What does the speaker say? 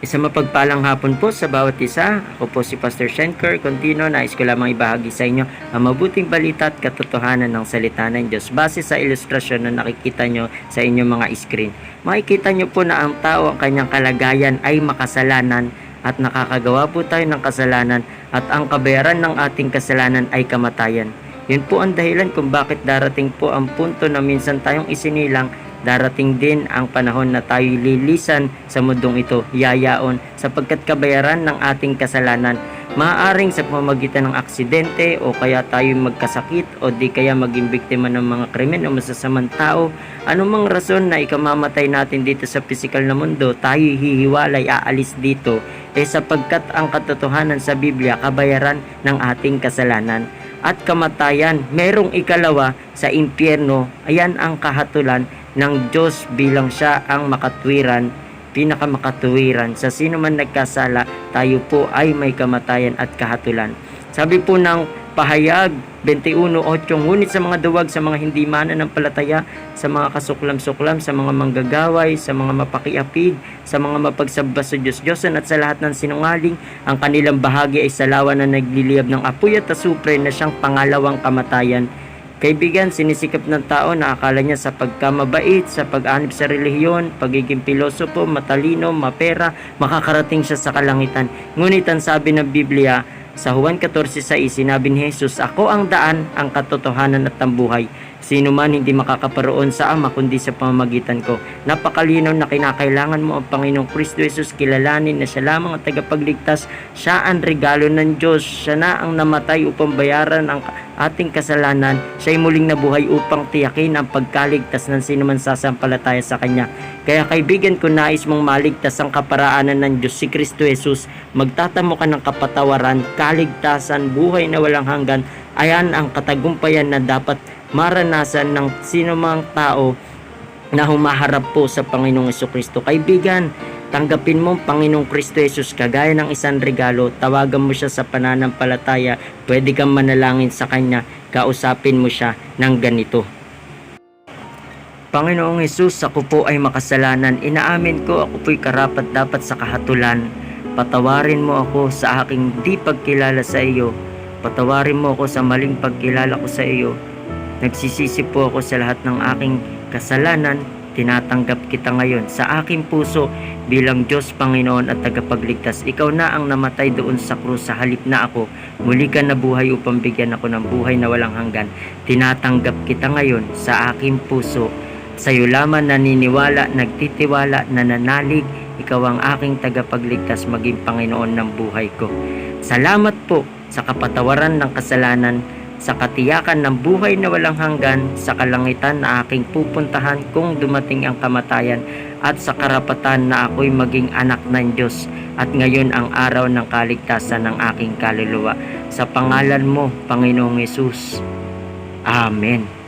Isang mapagpalang hapon po sa bawat isa. Ako po si Pastor Shenker Contino. Nais ko lamang ibahagi sa inyo ang mabuting balita at katotohanan ng salita ng Diyos base sa ilustrasyon na nakikita nyo sa inyong mga screen. Makikita nyo po na ang tao, ang kanyang kalagayan ay makasalanan at nakakagawa po tayo ng kasalanan at ang kabayaran ng ating kasalanan ay kamatayan. Yun po ang dahilan kung bakit darating po ang punto na minsan tayong isinilang. Darating din ang panahon na tayo lilisan sa mundong ito, yayaon, sapagkat kabayaran ng ating kasalanan, maaaring sa pamamagitan ng aksidente o kaya tayo magkasakit o di kaya maging biktima ng mga krimen o masasamang tao, anumang rason na ikamamatay natin dito sa pisikal na mundo, tayo hihiwalay, aalis dito, sapagkat ang katotohanan sa Biblia, kabayaran ng ating kasalanan at kamatayan, merong ikalawa sa impyerno. Ayan ang kahatulan ng Diyos bilang siya ang makatwiran, pinakamakatwiran. Sa sino man nagkasala, tayo po ay may kamatayan at kahatulan. Sabi po ng Pahayag 21:8, ngunit sa mga duwag, sa mga hindi mananampalataya, sa mga kasuklam-suklam, sa mga manggagaway, sa mga mapakiapid, sa mga mapagsamba sa Diyos-Diyosan at sa lahat ng sinungaling, ang kanilang bahagi ay salawan na nagliliyab ng apoy at asupre na siyang pangalawang kamatayan. Kaibigan, sinisikap ng tao na akala niya sa pagkamabait, sa pag-anib sa relihiyon, pagiging pilosopo, matalino, mapera, makakarating siya sa kalangitan. Ngunit ang sabi ng Biblia, sa Juan 14:6, sinabi ni Jesus, "Ako ang daan, ang katotohanan at ang buhay. Sino man hindi makakaparoon sa Ama kundi sa pamamagitan ko." Napakalinaw na kinakailangan mo ang Panginoong Kristo Jesus, kilalanin na siya lamang ang tagapagligtas. Siya ang regalo ng Diyos. Siya na ang namatay upang bayaran ang ating kasalanan. Siya ay muling nabuhay upang tiyakin ang pagkaligtas ng sino man sasampalataya sa Kanya. Kaya kaibigan, kung nais mong maligtas ang kaparaanan ng Diyos, si Kristo Jesus, magtatamo ka ng kapatawaran, kaligtasan, buhay na walang hanggan. Ayan ang katagumpayan na dapat maranasan ng sino mang tao na humaharap po sa Panginoong Jesucristo. Kaibigan, tanggapin mo ang Panginoong Kristo Jesus kagaya ng isang regalo. Tawagan mo siya sa pananampalataya. Pwede kang manalangin sa Kanya. Kausapin mo siya ng ganito: Panginoong Jesus, ako po ay makasalanan. Inaamin ko, ako po'y karapat-dapat sa kahatulan. Patawarin mo ako sa aking di pagkilala sa iyo. Patawarin mo ako sa maling pagkilala ko sa iyo. Nagsisisi po ako sa lahat ng aking kasalanan. Tinatanggap kita ngayon sa aking puso bilang Diyos, Panginoon at tagapagligtas. Ikaw na ang namatay doon sa krus sa halip na ako. Muli ka nabuhay upang bigyan ako ng buhay na walang hanggan. Tinatanggap kita ngayon sa aking puso. Sa iyo lamang naniniwala, nagtitiwala, nananalig. Ikaw ang aking tagapagligtas, maging Panginoon ng buhay ko. Salamat po sa kapatawaran ng kasalanan, sa katiyakan ng buhay na walang hanggan, sa kalangitan na aking pupuntahan kung dumating ang kamatayan, at sa karapatan na ako'y maging anak ng Diyos. At ngayon ang araw ng kaligtasan ng aking kaluluwa. Sa pangalan mo, Panginoong Hesus. Amen.